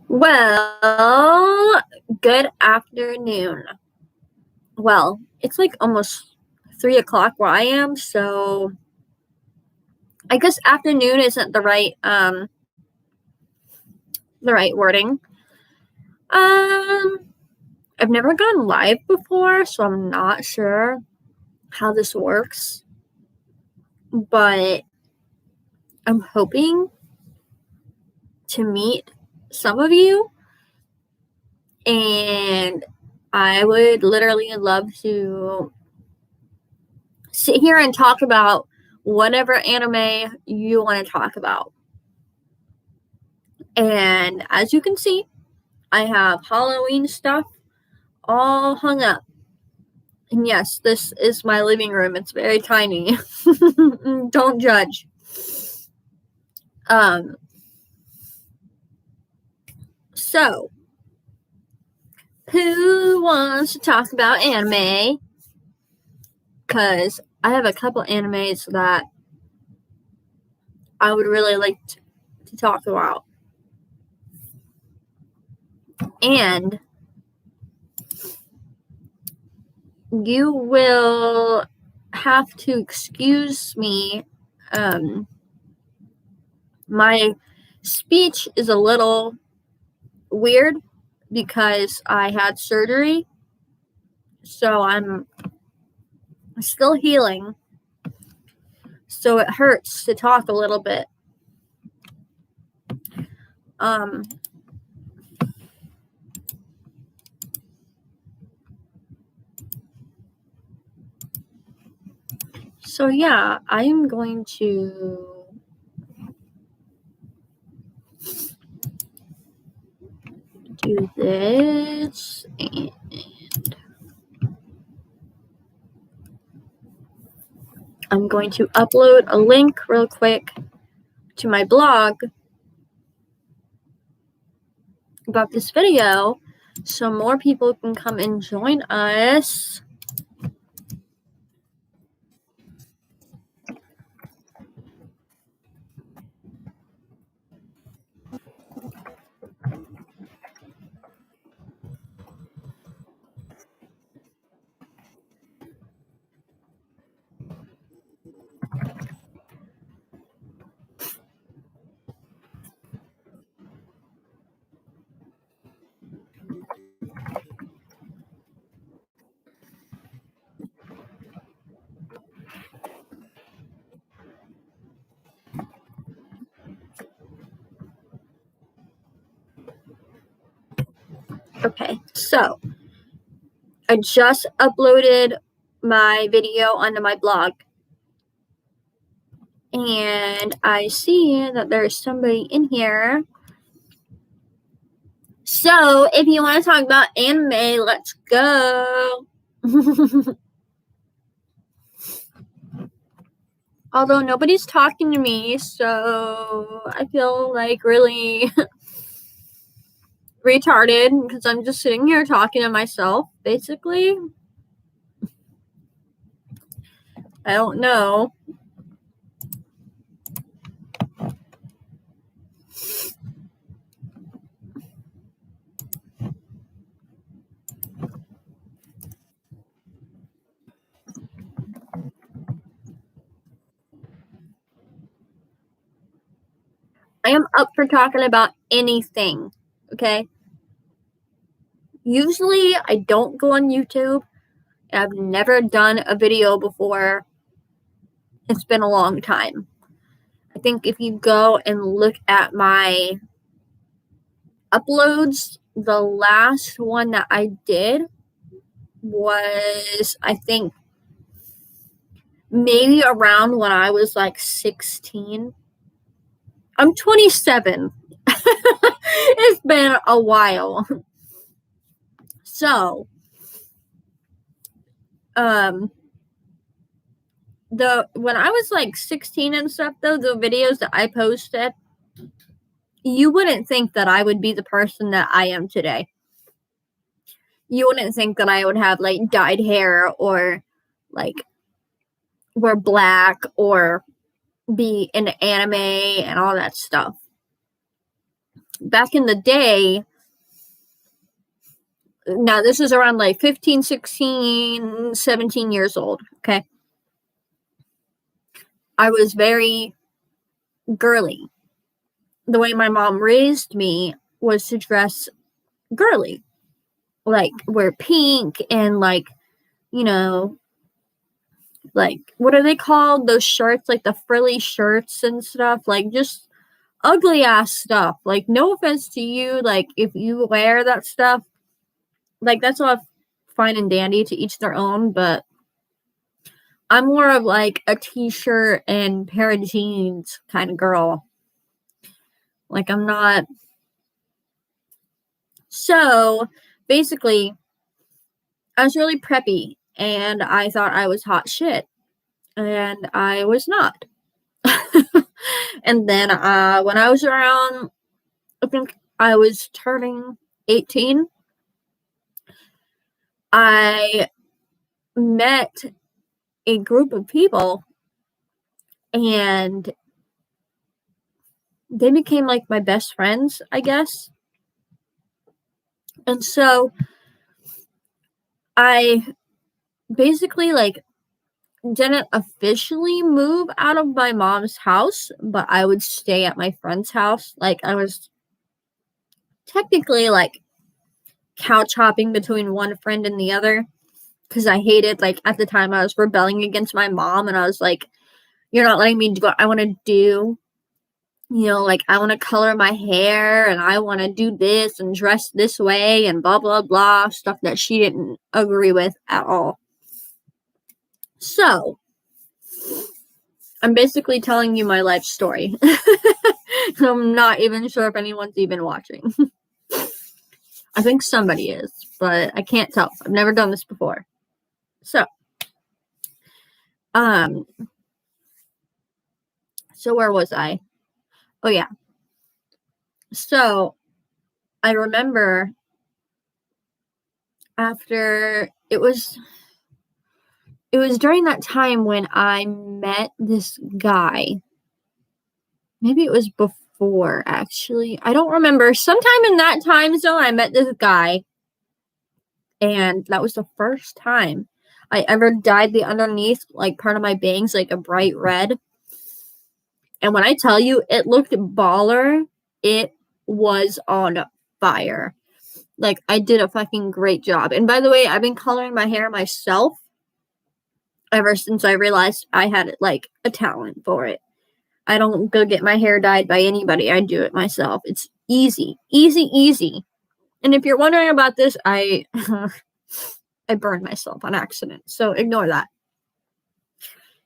Well, good afternoon. Well, it's like almost 3 o'clock where I am, so I guess afternoon isn't the right wording. Um, I've never gone live before, so I'm not sure how this works, but I'm hoping to meet some of you, and I would literally love to sit here and talk about whatever anime you want to talk about. And as you can see, I have Halloween stuff all hung up. And yes, this is my living room. It's very tiny. Don't judge. So, who wants to talk about anime? Because I have a couple animes that I would really like to talk about. And you will have to excuse me. My speech is a little weird because I had surgery, so I'm still healing, so it hurts to talk a little bit. So yeah, I am going to do this, and I'm going to upload a link real quick to my blog about this video so more people can come and join us. Okay, so I just uploaded my video onto my blog, and I see that there's somebody in here. So if you want to talk about anime, let's go. Although nobody's talking to me, so I feel like really retarded because I'm just sitting here talking to myself, basically. I don't know. I am up for talking about anything, okay? Usually I don't go on YouTube. I've never done a video before. It's been a long time. I think if you go and look at my uploads, the last one that I did was, I think, maybe around when I was like 16. I'm 27. It's been a while. So, when I was like 16 and stuff, though, the videos that I posted, you wouldn't think that I would be the person that I am today. You wouldn't think that I would have like dyed hair or like wear black or be into anime and all that stuff. back in the day, now this is around like 15, 16, 17 years old, okay? I was very girly. The way my mom raised me was to dress girly. Like, wear pink and, like, you know, like, what are they called? Those shirts, like the frilly shirts and stuff. Like, just ugly ass stuff. Like, no offense to you. Like, if you wear that stuff, like, that's all fine and dandy, to each their own. But I'm more of like a t-shirt and pair of jeans kind of girl. Like, I'm not. So basically, I was really preppy and I thought I was hot shit. And I was not. And then when I was around, I think I was turning 18, I met a group of people and they became like my best friends, I guess. And so I basically like didn't officially move out of my mom's house, but I would stay at my friend's house. Like, I was technically like couch hopping between one friend and the other, because I hated, like, at the time I was rebelling against my mom and I was like, you're not letting me do what I want to do. You know, like, I want to color my hair and I want to do this and dress this way and blah, blah, blah. Stuff that she didn't agree with at all. So, I'm basically telling you my life story. I'm not even sure if anyone's even watching. I think somebody is, but I can't tell. I've never done this before. So where was I? Oh, yeah. So, I remember after it was during that time when I met this guy. Maybe it was before, actually. I don't remember. Sometime in that time zone, I met this guy. And that was the first time I ever dyed the underneath, like, part of my bangs, like, a bright red. And when I tell you it looked baller, it was on fire. Like, I did a fucking great job. And by the way, I've been coloring my hair myself ever since I realized I had, like, a talent for it. I don't go get my hair dyed by anybody. I do it myself. It's easy. Easy, easy. And if you're wondering about this, I burned myself on accident. So ignore that.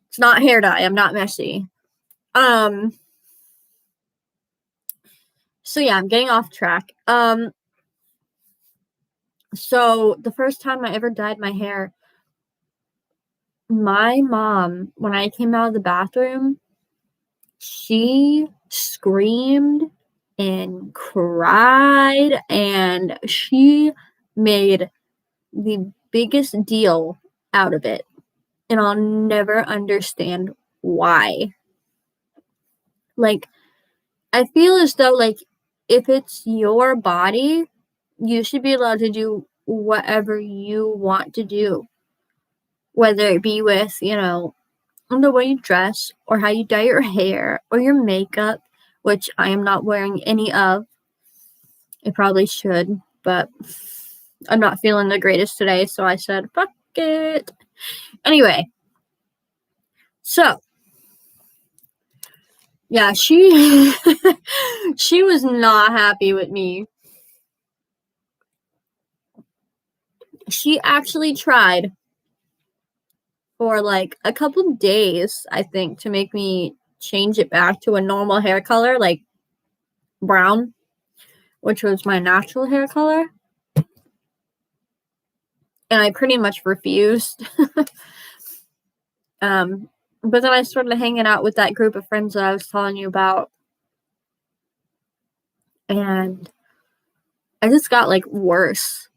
It's not hair dye. I'm not messy. So yeah, I'm getting off track. So the first time I ever dyed my hair, my mom, when I came out of the bathroom, she screamed and cried and she made the biggest deal out of it. And I'll never understand why. Like, I feel as though, like, if it's your body, you should be allowed to do whatever you want to do. Whether it be with, you know, the way you dress, or how you dye your hair, or your makeup, which I am not wearing any of. I probably should, but I'm not feeling the greatest today, so I said, fuck it. Anyway, so, yeah, she was not happy with me. She actually tried for like a couple days, I think, to make me change it back to a normal hair color, like brown, which was my natural hair color. And I pretty much refused. But then I started hanging out with that group of friends that I was telling you about. And I just got, like, worse.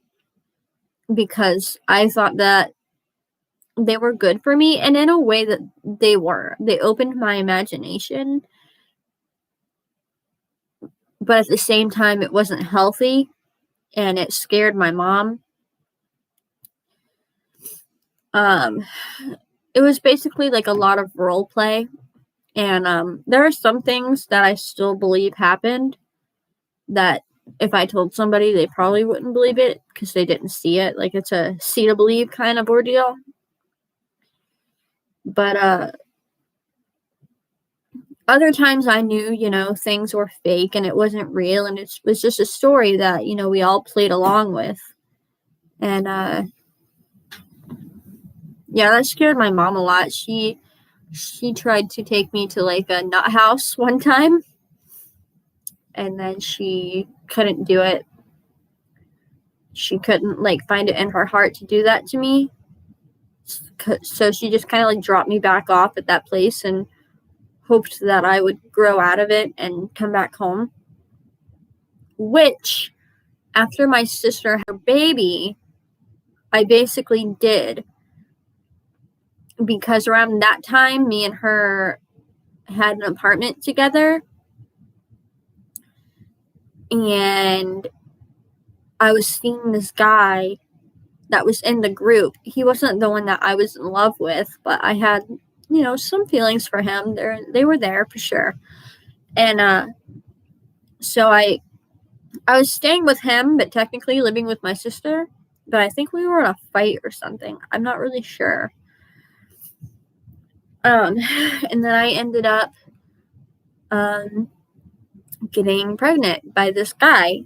Because I thought that they were good for me. And in a way that they were. They opened my imagination. but at the same time, it wasn't healthy, and it scared my mom. It was basically like a lot of role play, and there are some things that I still believe happened that if I told somebody, they probably wouldn't believe it because they didn't see it. Like, it's a see to believe kind of ordeal. But other times I knew, things were fake and it wasn't real, and it was just a story that, we all played along with. And yeah, that scared my mom a lot. She tried to take me to like a nut house one time, and then she couldn't do it. She couldn't like find it in her heart to do that to me. So she just kind of like dropped me back off at that place and hoped that I would grow out of it and come back home. Which, after my sister had her baby, I basically did. Because around that time, me and her had an apartment together. And I was seeing this guy that was in the group. He wasn't the one that I was in love with, but I had, some feelings for him. They were there for sure. And so I was staying with him, but technically living with my sister. But I think we were in a fight or something. I'm not really sure. And then I ended up getting pregnant by this guy.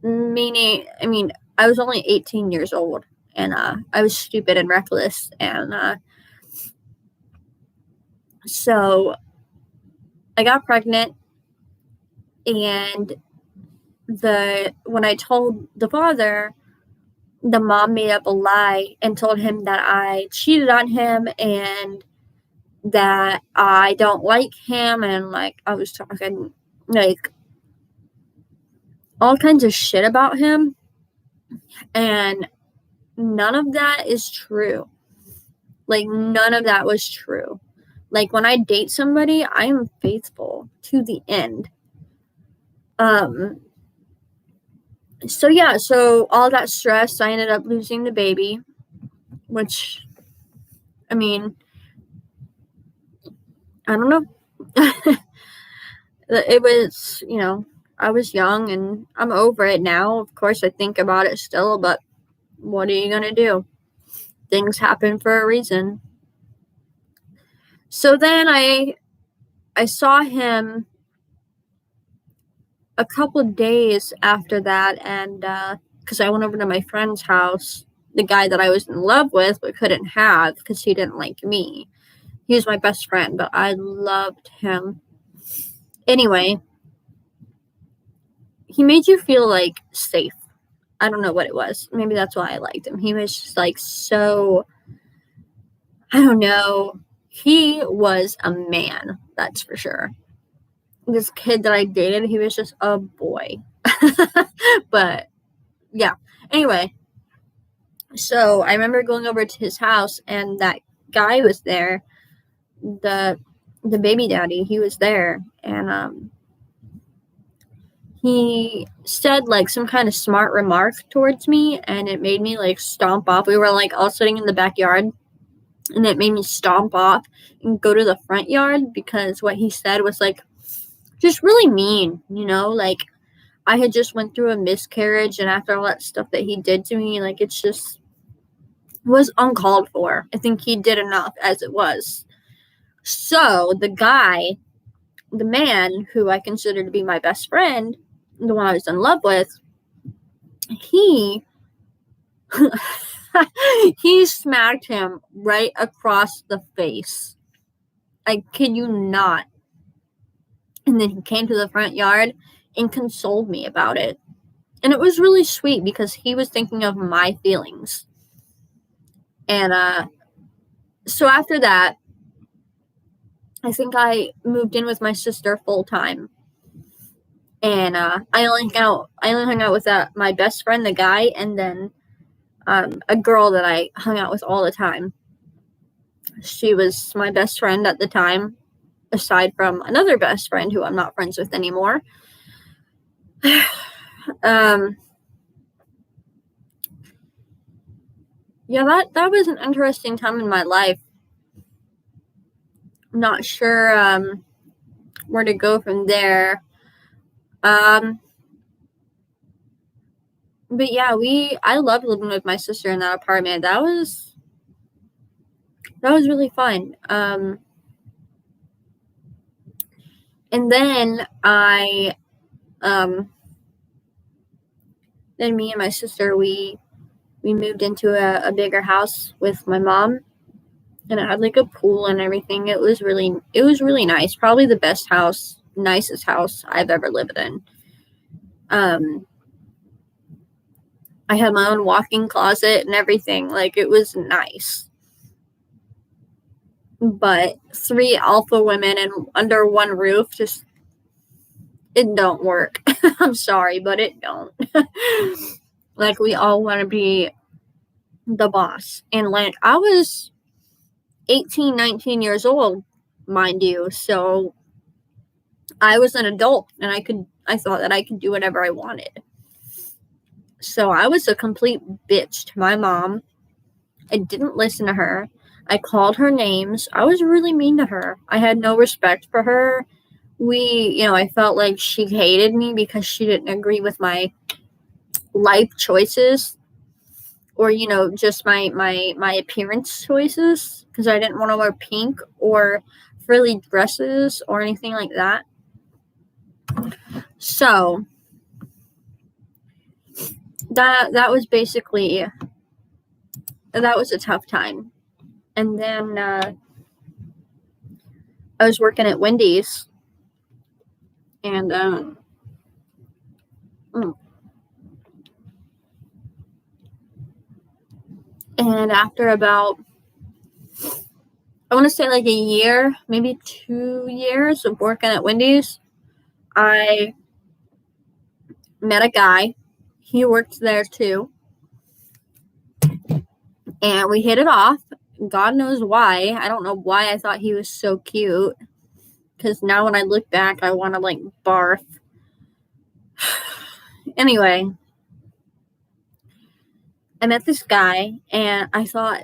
I was only 18 years old, and I was stupid and reckless, and so I got pregnant, and when I told the father, the mom made up a lie and told him that I cheated on him and that I don't like him, and like I was talking like all kinds of shit about him, and none of that is true. Like, none of that was true. Like, when I date somebody, I am faithful to the end. So yeah, so all that stress, I ended up losing the baby, which, I don't know. It was, I was young and I'm over it now. Of course, I think about it still, but what are you going to do? Things happen for a reason. So then I saw him a couple of days after that, and because I went over to my friend's house, the guy that I was in love with but couldn't have because he didn't like me. He was my best friend, but I loved him. Anyway, he made you feel like safe. I don't know what it was. Maybe that's why I liked him. He was just like so, I don't know. He was a man, that's for sure. This kid that I dated, he was just a boy. But yeah. Anyway, so I remember going over to his house and that guy was there. The baby daddy, he was there, and he said like some kind of smart remark towards me, and it made me like stomp off. We were like all sitting in the backyard, and it made me stomp off and go to the front yard because what he said was like just really mean, like I had just went through a miscarriage, and after all that stuff that he did to me, like it's just was uncalled for. I think he did enough as it was. So the man who I consider to be my best friend, the one I was in love with, he he smacked him right across the face. I kid you not. And then he came to the front yard and consoled me about it. And it was really sweet because he was thinking of my feelings. And so after that, I think I moved in with my sister full time. And I only hung out with my best friend, the guy, and then a girl that I hung out with all the time. She was my best friend at the time, aside from another best friend who I'm not friends with anymore. Yeah, that was an interesting time in my life. I'm not sure where to go from there. But yeah, I loved living with my sister in that apartment. That was really fun. And then then me and my sister, we moved into a bigger house with my mom, and it had like a pool and everything. It was really nice. Probably the nicest house I've ever lived in. I had my own walk-in closet and everything. Like, it was nice. But 3 alpha women and under one roof, just, it don't work. I'm sorry, but it don't. Like, we all want to be the boss. And like, I was 18, 19 years old, mind you. So I was an adult, and I thought that I could do whatever I wanted. So I was a complete bitch to my mom. I didn't listen to her. I called her names. I was really mean to her. I had no respect for her. I felt like she hated me because she didn't agree with my life choices, or, just my appearance choices, because I didn't want to wear pink or frilly dresses or anything like that. So that was basically, that was a tough time. And then I was working at Wendy's, and after about, I want to say like a year, maybe 2 years of working at Wendy's, I met a guy. He worked there too. And we hit it off. God knows why. I don't know why I thought he was so cute. Because now when I look back, I want to like barf. Anyway, I met this guy, and I thought,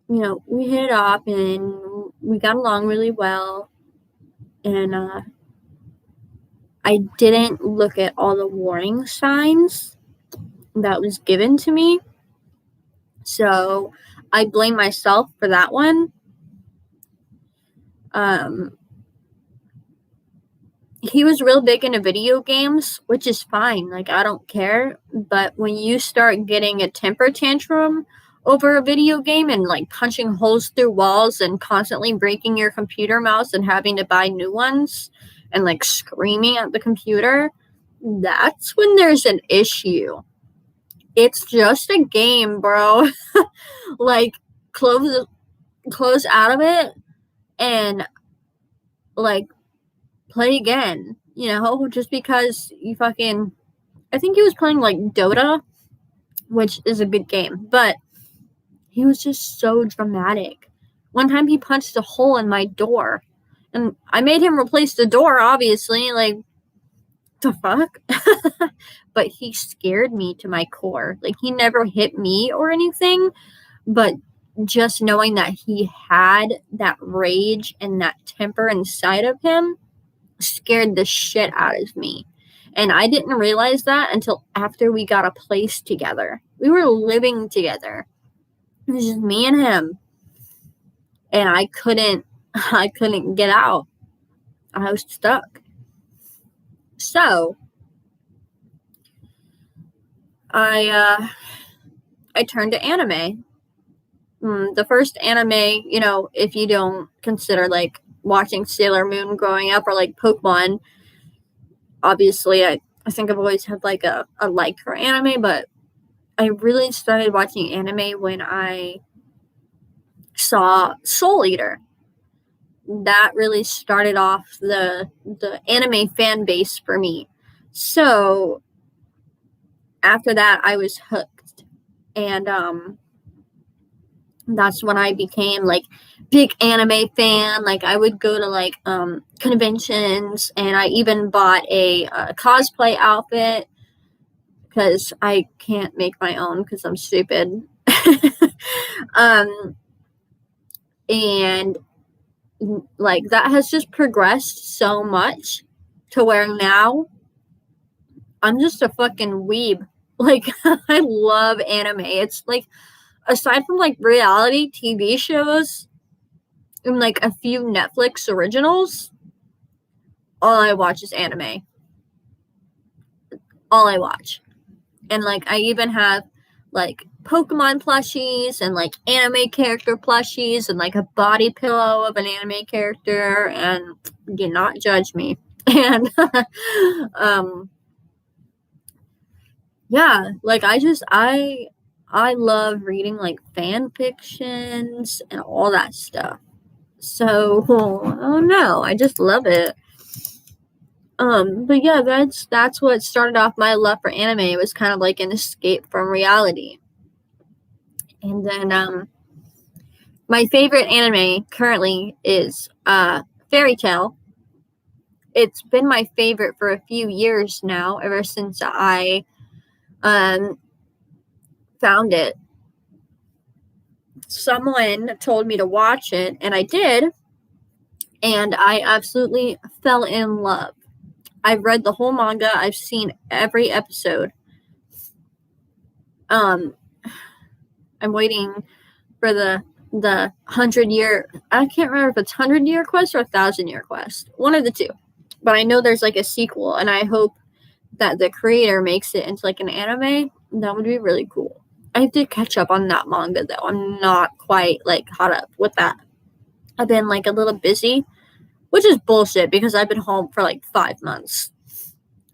we hit it off and we got along really well. And I didn't look at all the warning signs that was given to me. So I blame myself for that one. He was real big into video games, which is fine. Like, I don't care. But when you start getting a temper tantrum over a video game and like punching holes through walls and constantly breaking your computer mouse and having to buy new ones and like screaming at the computer, that's when there's an issue. It's just a game, bro. Like, close out of it and like play again, just because you fucking, I think he was playing like Dota, which is a good game, but he was just so dramatic. One time he punched a hole in my door, and I made him replace the door, obviously, like, the fuck? But he scared me to my core. Like, he never hit me or anything, but just knowing that he had that rage and that temper inside of him scared the shit out of me. And I didn't realize that until after we got a place together. We were living together. It was just me and him. And I couldn't get out. I was stuck. So I turned to anime. The first anime, if you don't consider like watching Sailor Moon growing up or like Pokemon, obviously I think I've always had like a like for anime, but I really started watching anime when I saw Soul Eater. That really started off the anime fan base for me. So after that, I was hooked. And That's when I became like big anime fan. Like I would go to like conventions, and I even bought a cosplay outfit because I can't make my own because I'm stupid. um, and like that has just progressed so much to where now I'm just a fucking weeb. Like I love anime. It's like aside from like reality TV shows and like a few Netflix originals, all I watch is anime. All I watch. And like I even have like Pokemon plushies and like anime character plushies and like a body pillow of an anime character, and do not judge me. And yeah, like I love reading like fan fictions and all that stuff. So I don't know, I just love it. But yeah, that's what started off my love for anime. It was kind of like an escape from reality. And then my favorite anime currently is Fairy Tail. It's been my favorite for a few years now, ever since I found it. Someone told me to watch it, and I did, and I absolutely fell in love. I've read the whole manga. I've seen every episode. I'm waiting for the 100-year. I can't remember if it's 100-year quest or 1,000-year quest. One of the two. But I know there's like a sequel, and I hope that the creator makes it into like an anime. That would be really cool. I have to catch up on that manga though. I'm not quite like caught up with that. I've been like a little busy, which is bullshit because I've been home for like 5 months.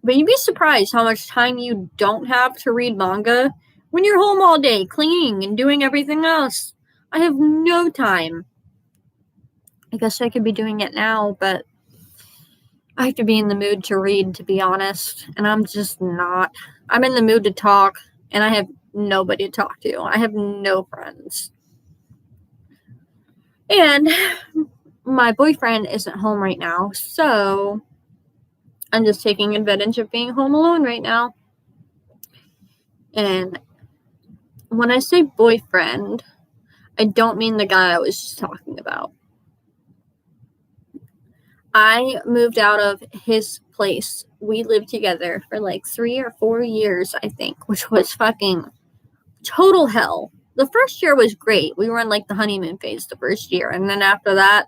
But you'd be surprised how much time you don't have to read manga when you're home all day cleaning and doing everything else. I have no time. I guess I could be doing it now, but I have to be in the mood to read, to be honest. And I'm just not. I'm in the mood to talk, and I have nobody to talk to. I have no friends. And my boyfriend isn't home right now, so I'm just taking advantage of being home alone right now. And when I say boyfriend, I don't mean the guy I was just talking about. I moved out of his place. We lived together for like 3 or 4 years, I think, which was fucking total hell. The first year was great. We were in like the honeymoon phase the first year. And then after that,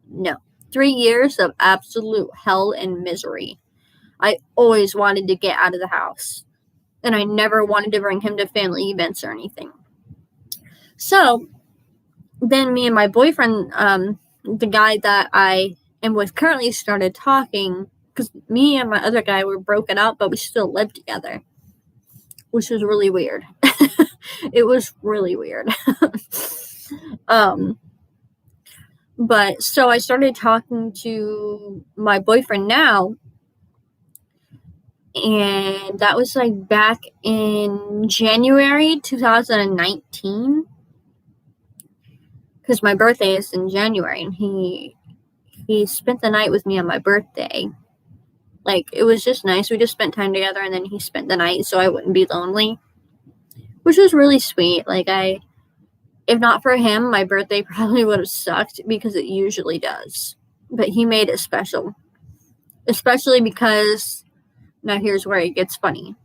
no. 3 years of absolute hell and misery. I always wanted to get out of the house. And I never wanted to bring him to family events or anything. So then me and my boyfriend, the guy that I am with currently, started talking, because me and my other guy were broken up, but we still lived together, which was really weird. It was really weird. But so I started talking to my boyfriend now, and that was like back in January 2019, because my birthday is in January, and he spent the night with me on my birthday. Like, it was just nice. We just spent time together, and then he spent the night so I wouldn't be lonely, which was really sweet. Like, if not for him, my birthday probably would have sucked, because it usually does. But he made it special. Especially because, now here's where it gets funny.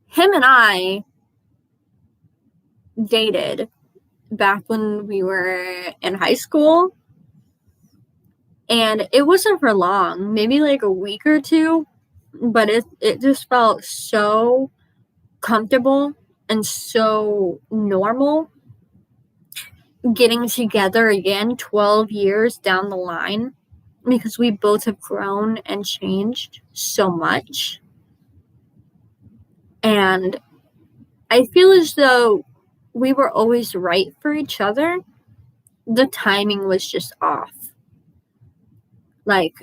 Him and I dated back when we were in high school. And it wasn't for long, maybe like a week or two, but it just felt so comfortable and so normal getting together again 12 years down the line, because we both have grown and changed so much. And I feel as though we were always right for each other. The timing was just off. Like,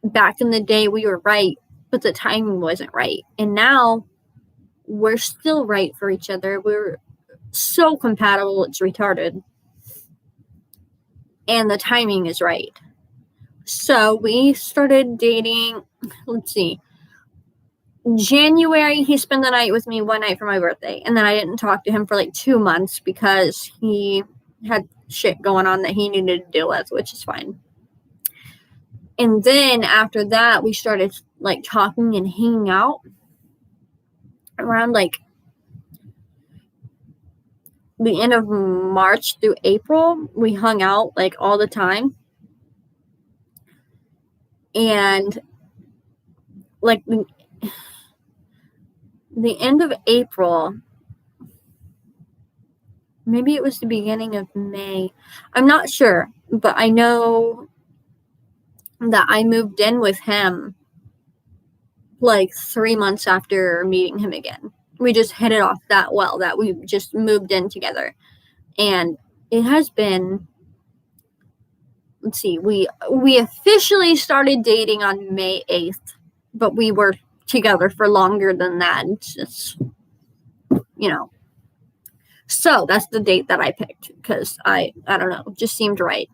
back in the day, we were right, but the timing wasn't right. And now we're still right for each other. so compatible, it's retarded. And the timing is right. So we started dating, let's see, January. He spent the night with me one night for my birthday, and then I didn't talk to him for like 2 months because he had shit going on that he needed to deal with, which is fine. And then after that, we started like talking and hanging out around like the end of March through April. We hung out like all the time. And like the end of April, maybe it was the beginning of May. I'm not sure, but I know that I moved in with him like 3 months after meeting him again. We just hit it off that well that we just moved in together. And it has been, let's see, we officially started dating on May 8th, but we were together for longer than that. It's just, so that's the date that I picked because I don't know, just seemed right.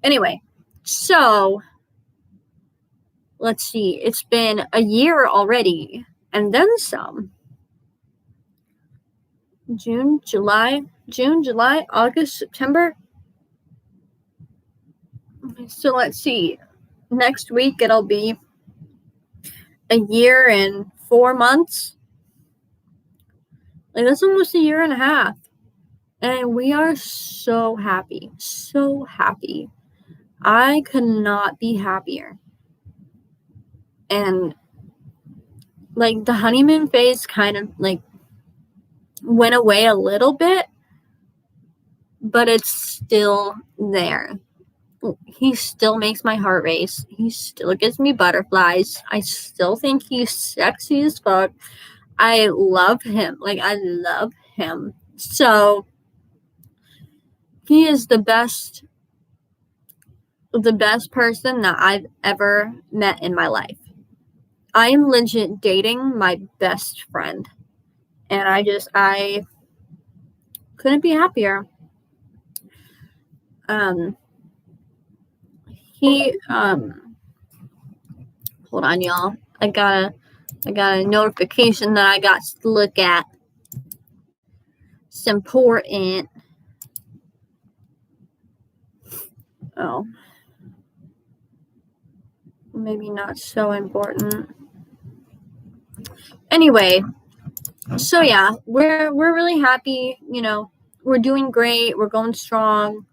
Anyway, so let's see, it's been a year already and then some. June, July, August, September. So let's see. Next week it'll be a year and 4 months. Like that's almost a year and a half. And we are so happy. So happy. I could not be happier. And like the honeymoon phase kind of like went away a little bit, but it's still there. He still makes my heart race. He still gives me butterflies. I still think he's sexy as fuck. I love him. Like, I love him. So, he is the best person that I've ever met in my life. I am legit dating my best friend. And I couldn't be happier. Hold on, y'all. I got a notification that I got to look at. It's important. Oh. Maybe not so important. Anyway, so yeah, we're really happy, we're doing great, we're going strong.